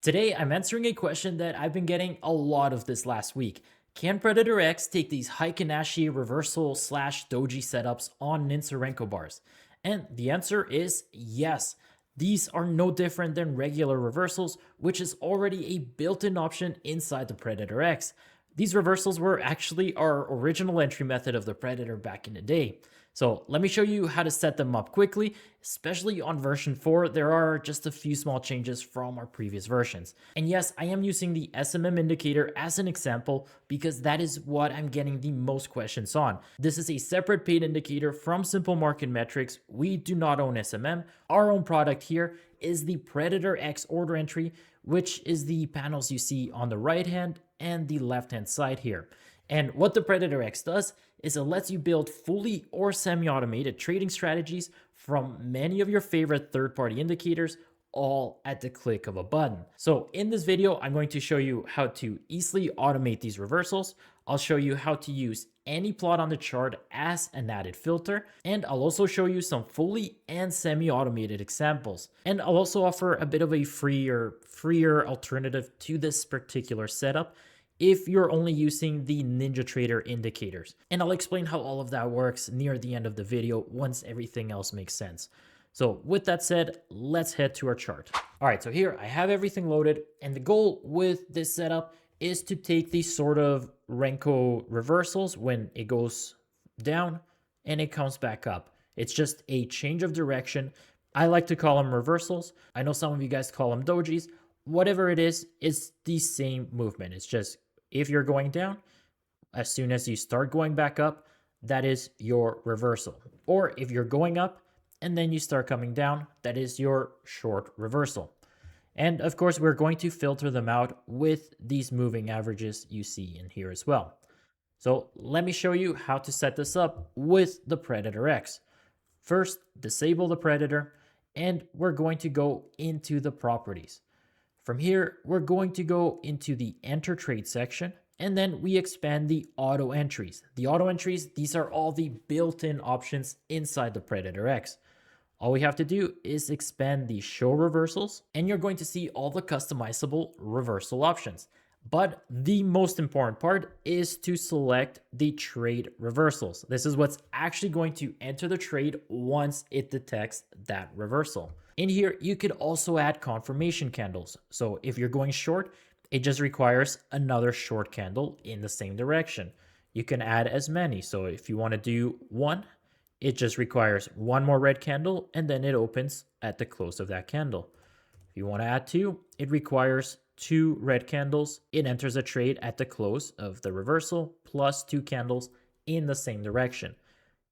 Today, I'm answering a question that I've been getting a lot of this last week. Can Predator X take these Heiken Ashi Reversal slash Doji setups on Ninja Renko bars? And the answer is yes. These are no different than regular reversals, which is already a built-in option inside the Predator X. These reversals were actually our original entry method of the Predator back in the day. So let me show you how to set them up quickly, especially on version 4. There are just a few small changes from our previous versions. And yes, I am using the SMM indicator as an example because that is what I'm getting the most questions on. This is a separate paid indicator from Simple Market Metrics. We do not own SMM. Our own product here is the Predator X order entry, which is the panels you see on the right hand and the left hand side here. And what the Predator X does is it lets you build fully or semi-automated trading strategies from many of your favorite third-party indicators, all at the click of a button. So in this video, I'm going to show you how to easily automate these reversals. I'll show you how to use any plot on the chart as an added filter, and I'll also show you some fully and semi-automated examples. And I'll also offer a bit of a freer alternative to this particular setup if you're only using the NinjaTrader indicators. And I'll explain how all of that works near the end of the video once everything else makes sense. So with that said, let's head to our chart. All right, so here I have everything loaded, and the goal with this setup is to take these sort of Renko reversals when it goes down and it comes back up. It's just a change of direction. I like to call them reversals. I know some of you guys call them dojis. Whatever it is, it's the same movement. It's just if you're going down, as soon as you start going back up, that is your reversal. Or if you're going up and then you start coming down, that is your short reversal. And of course, we're going to filter them out with these moving averages you see in here as well. So let me show you how to set this up with the Predator X. First, disable the Predator, and we're going to go into the properties. From here, we're going to go into the Enter Trade section, and then we expand the auto entries. The auto entries, these are all the built-in options inside the Predator X. All we have to do is expand the Show Reversals, and you're going to see all the customizable reversal options. But the most important part is to select the trade reversals. This is what's actually going to enter the trade once it detects that reversal. In here, you could also add confirmation candles. So if you're going short, it just requires another short candle in the same direction. You can add as many. So if you want to do one, it just requires one more red candle, and then it opens at the close of that candle. If you want to add two, it requires two red candles. It enters a trade at the close of the reversal plus two candles in the same direction.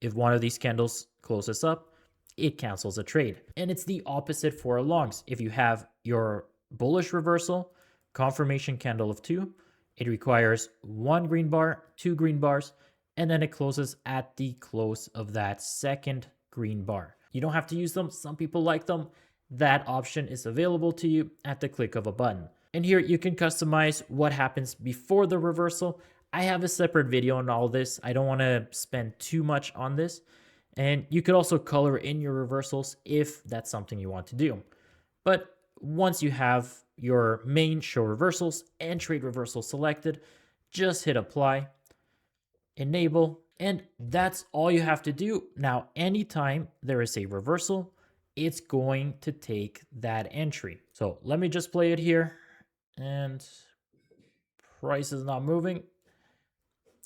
If one of these candles closes up, it cancels a trade. And it's the opposite for longs. If you have your bullish reversal, confirmation candle of 2, it requires one green bar, two green bars, and then it closes at the close of that second green bar. You don't have to use them. Some people like them. That option is available to you at the click of a button. And here you can customize what happens before the reversal. I have a separate video on all this. I don't want to spend too much on this. And you could also color in your reversals if that's something you want to do. But once you have your main show reversals and trade reversals selected, just hit apply, enable, and that's all you have to do. Now, anytime there is a reversal, it's going to take that entry. So let me just play it here, and price is not moving.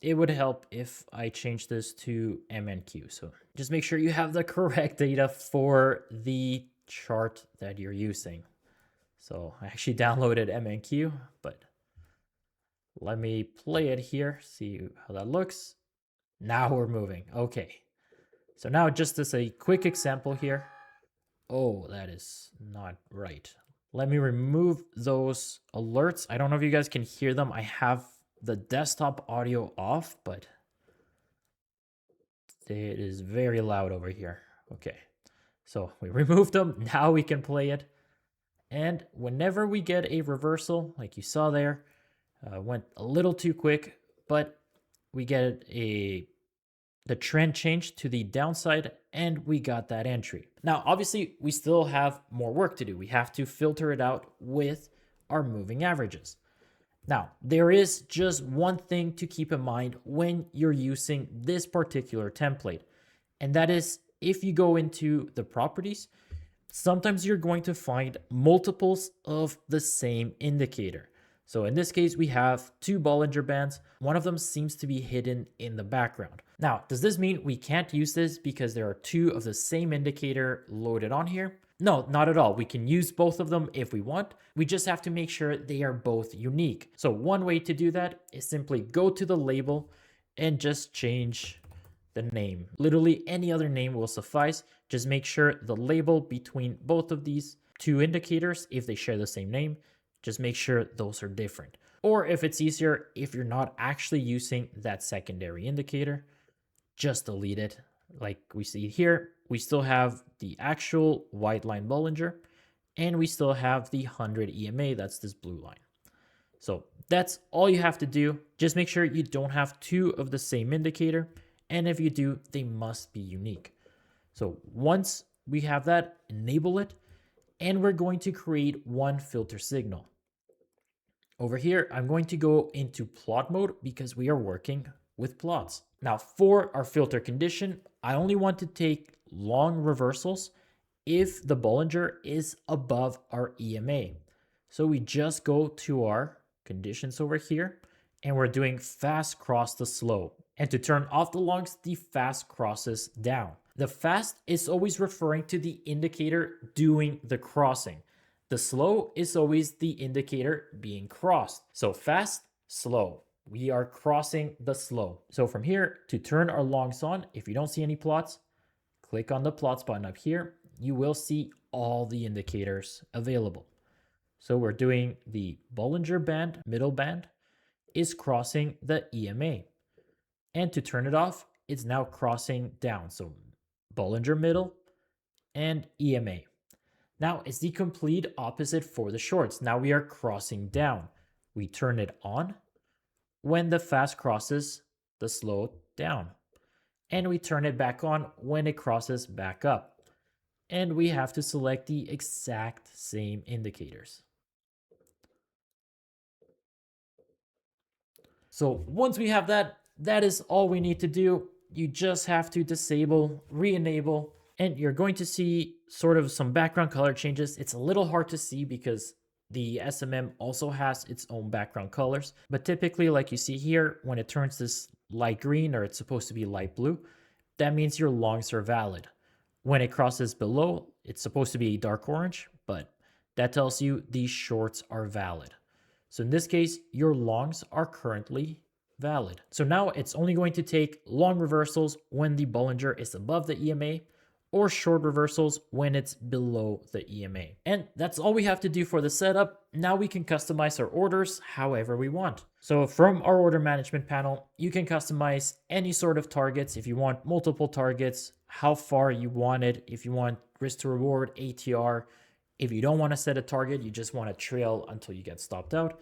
It would help if I change this to MNQ. So just make sure you have the correct data for the chart that you're using. So I actually downloaded MNQ, but let me play it here, see how that looks. Now we're moving. Okay. So now just as a quick example here. Oh, that is not right. Let me remove those alerts. I don't know if you guys can hear them. I have the desktop audio off, but it is very loud over here. Okay, so we removed them. Now we can play it. And whenever we get a reversal, like you saw there, went a little too quick, but we get the trend change to the downside, and we got that entry. Now, obviously, we still have more work to do. We have to filter it out with our moving averages. Now, there is just one thing to keep in mind when you're using this particular template, and that is if you go into the properties, sometimes you're going to find multiples of the same indicator. So in this case, we have two Bollinger Bands. One of them seems to be hidden in the background. Now, does this mean we can't use this because there are two of the same indicator loaded on here? No, not at all. We can use both of them if we want. We just have to make sure they are both unique. So one way to do that is simply go to the label and just change the name. Literally any other name will suffice. Just make sure the label between both of these two indicators, if they share the same name, just make sure those are different. Or if it's easier, if you're not actually using that secondary indicator, just delete it. Like we see here, we still have the actual white line Bollinger, and we still have the 100 EMA, that's this blue line. So that's all you have to do. Just make sure you don't have two of the same indicator, and if you do, they must be unique. So once we have that, enable it, and we're going to create one filter signal. Over here, I'm going to go into plot mode because we are working with plots. Now for our filter condition, I only want to take long reversals if the Bollinger is above our EMA. So we just go to our conditions over here, and we're doing fast cross to slow. And to turn off the longs, the fast crosses down. The fast is always referring to the indicator doing the crossing. The slow is always the indicator being crossed. So fast, slow. We are crossing the slow. So from here, to turn our longs on, if you don't see any plots, click on the plots button up here. You will see all the indicators available. So we're doing the Bollinger Band, middle band, is crossing the EMA. And to turn it off, it's now crossing down. So Bollinger middle and EMA. Now it's the complete opposite for the shorts. Now we are crossing down. We turn it on when the fast crosses the slow down. And we turn it back on when it crosses back up. And we have to select the exact same indicators. So once we have that, that is all we need to do. You just have to disable, re-enable, and you're going to see sort of some background color changes. It's a little hard to see because the SMM also has its own background colors, but typically like you see here, when it turns this light green or it's supposed to be light blue, that means your longs are valid. When it crosses below, it's supposed to be a dark orange, but that tells you these shorts are valid. So in this case, your longs are currently valid. So now it's only going to take long reversals when the Bollinger is above the EMA, or short reversals when it's below the EMA. And that's all we have to do for the setup. Now we can customize our orders however we want. So from our order management panel, you can customize any sort of targets. If you want multiple targets, how far you want it, if you want risk to reward, ATR, if you don't want to set a target, you just want to trail until you get stopped out,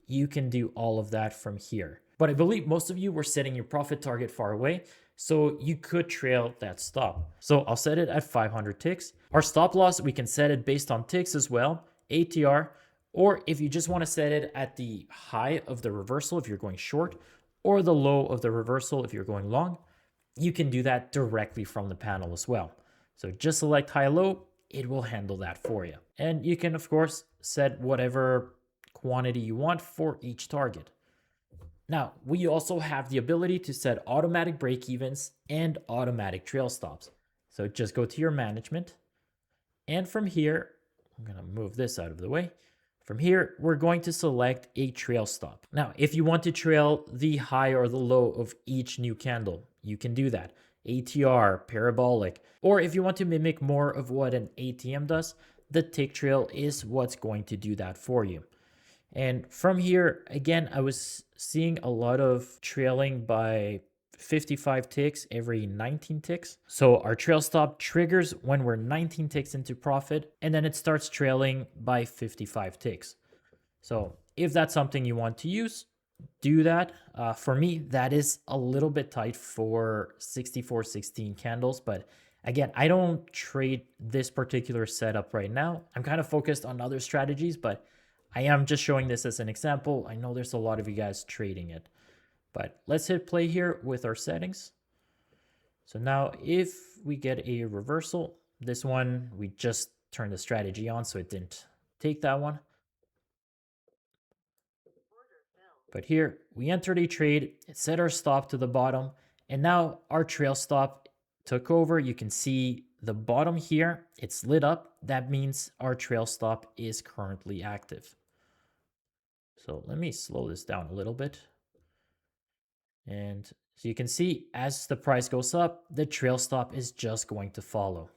you can do all of that from here. But I believe most of you were setting your profit target far away, so you could trail that stop. So I'll set it at 500 ticks. Our stop loss, we can set it based on ticks as well, ATR, or if you just want to set it at the high of the reversal if you're going short, or the low of the reversal if you're going long, you can do that directly from the panel as well. So just select high-low, it will handle that for you. And you can, of course, set whatever quantity you want for each target. Now, we also have the ability to set automatic break-evens and automatic trail stops. So just go to your management. And from here, I'm going to move this out of the way. From here, we're going to select a trail stop. Now, if you want to trail the high or the low of each new candle, you can do that. ATR, parabolic, or if you want to mimic more of what an ATM does, the tick trail is what's going to do that for you. And from here, again, I was seeing a lot of trailing by 55 ticks every 19 ticks. So our trail stop triggers when we're 19 ticks into profit, and then it starts trailing by 55 ticks. So if that's something you want to use, do that. For me, that is a little bit tight for 6416 candles, but again, I don't trade this particular setup right now. I'm kind of focused on other strategies, but I am just showing this as an example. I know there's a lot of you guys trading it, but let's hit play here with our settings. So now if we get a reversal, this one, we just turned the strategy on, so it didn't take that one. But here we entered a trade, it set our stop to the bottom, and now our trail stop took over. You can see the bottom here, it's lit up. That means our trail stop is currently active. So let me slow this down a little bit. And so you can see as the price goes up, the trail stop is just going to follow.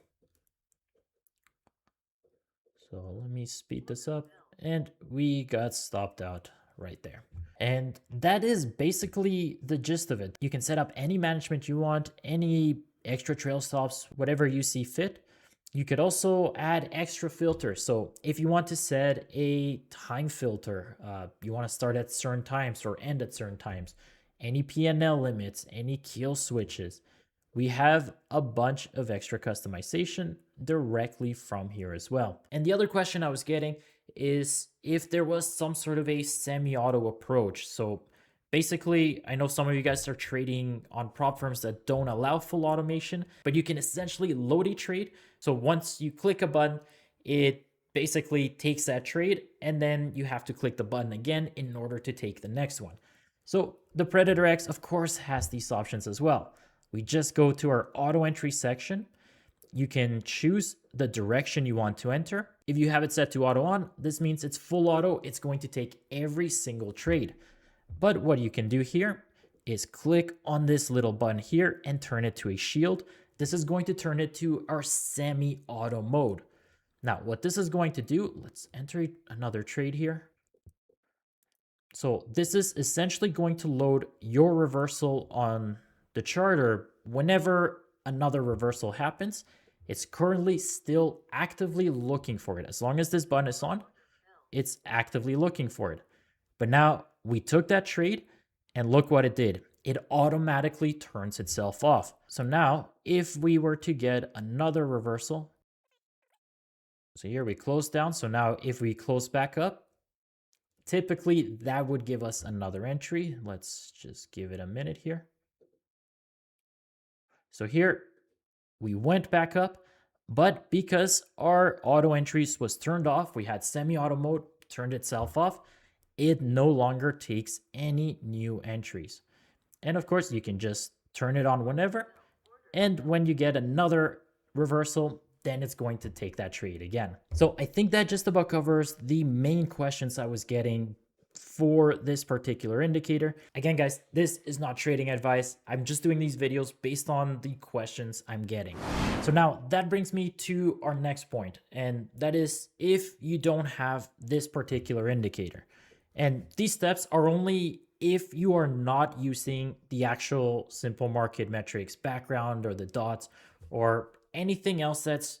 So let me speed this up, and we got stopped out right there. And that is basically the gist of it. You can set up any management you want, any extra trail stops, whatever you see fit. You could also add extra filters. So if you want to set a time filter, you want to start at certain times or end at certain times, any PNL limits, any kill switches, we have a bunch of extra customization directly from here as well. And the other question I was getting is if there was some sort of a semi-auto approach. So basically, I know some of you guys are trading on prop firms that don't allow full automation, but you can essentially load a trade. So once you click a button, it basically takes that trade, and then you have to click the button again in order to take the next one. So the Predator X, of course, has these options as well. We just go to our auto entry section. You can choose the direction you want to enter. If you have it set to auto on, this means it's full auto. It's going to take every single trade. But what you can do here is click on this little button here and turn it to a shield. This is going to turn it to our semi-auto mode. Now, what this is going to do, let's enter another trade here. So this is essentially going to load your reversal on the chart, or whenever another reversal happens, it's currently still actively looking for it. As long as this button is on, it's actively looking for it. But now we took that trade and look what it did. It automatically turns itself off. So now if we were to get another reversal, so here we close down. So now if we close back up, typically that would give us another entry. Let's just give it a minute here. So here we went back up, but because our auto entries was turned off, we had semi-auto mode, turned itself off, it no longer takes any new entries. And of course, you can just turn it on whenever. And when you get another reversal, then it's going to take that trade again. So I think that just about covers the main questions I was getting for this particular indicator. Again, guys, this is not trading advice. I'm just doing these videos based on the questions I'm getting. So now that brings me to our next point, and that is if you don't have this particular indicator. And these steps are only if you are not using the actual simple market metrics background or the dots or anything else that's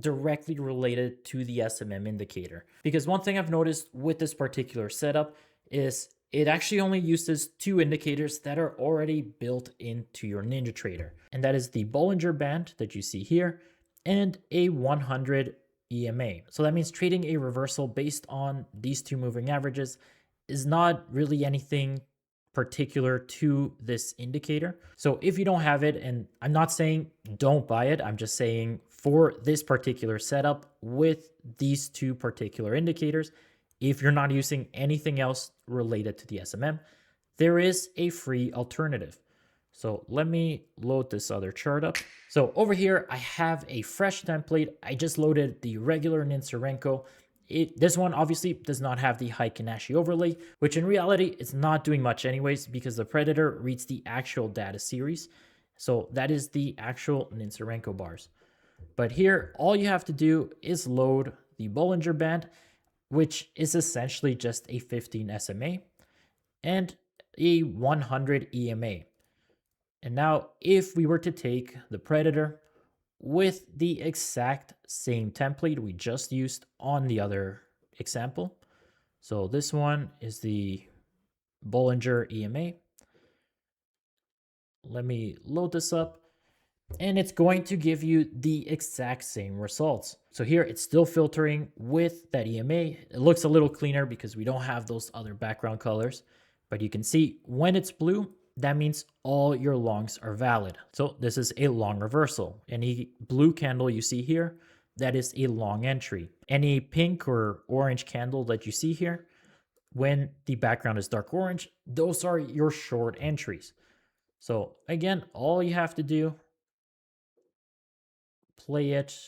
directly related to the SMM indicator. Because one thing I've noticed with this particular setup is it actually only uses two indicators that are already built into your NinjaTrader. And that is the Bollinger Band that you see here and a 100 EMA. So that means trading a reversal based on these two moving averages is not really anything particular to this indicator. So if you don't have it, and I'm not saying don't buy it, I'm just saying for this particular setup with these two particular indicators, if you're not using anything else related to the SMM, there is a free alternative. So let me load this other chart up. So over here, I have a fresh template. I just loaded the regular Renko. This one obviously does not have the Heiken Ashi overlay, which in reality is not doing much anyways because the Predator reads the actual data series. So that is the actual Renko bars. But here, all you have to do is load the Bollinger Band, which is essentially just a 15 SMA and a 100 EMA. And now if we were to take the Predator with the exact same template we just used on the other example. So this one is the Bollinger EMA. Let me load this up. and it's going to give you the exact same results. So here it's still filtering with that EMA. It looks a little cleaner because we don't have those other background colors, but you can see when it's blue, that means all your longs are valid. So this is a long reversal. Any blue candle you see here, that is a long entry. Any pink or orange candle that you see here, when the background is dark orange, those are your short entries. So again, all you have to do, play it,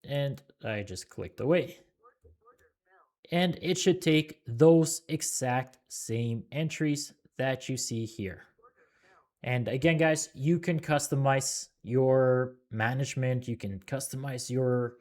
and I just clicked away. And it should take those exact same entries that you see here. And again, guys, you can customize your management, you can customize your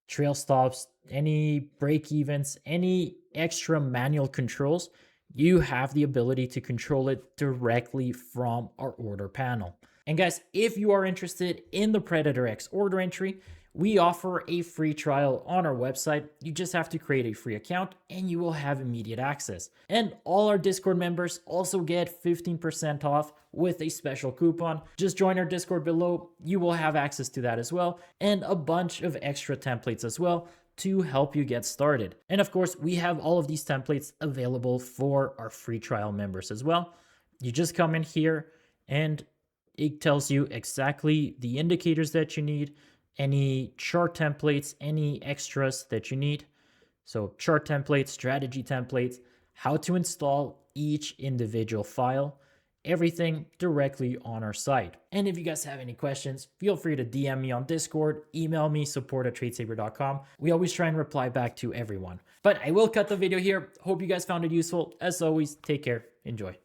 trail stops, any break evens, any extra manual controls. You have the ability to control it directly from our order panel. And guys, if you are interested in the Predator X order entry, we offer a free trial on our website. You just have to create a free account and you will have immediate access. And all our Discord members also get 15% off with a special coupon. Just join our Discord below. You will have access to that as well, and a bunch of extra templates as well to help you get started. And of course, we have all of these templates available for our free trial members as well. You just come in here and it tells you exactly the indicators that you need, any chart templates, any extras that you need. So chart templates, strategy templates, how to install each individual file, everything directly on our site. And if you guys have any questions, feel free to DM me on Discord, email me, support@tradesaber.com. We always try and reply back to everyone. But I will cut the video here. Hope you guys found it useful. As always, take care. Enjoy.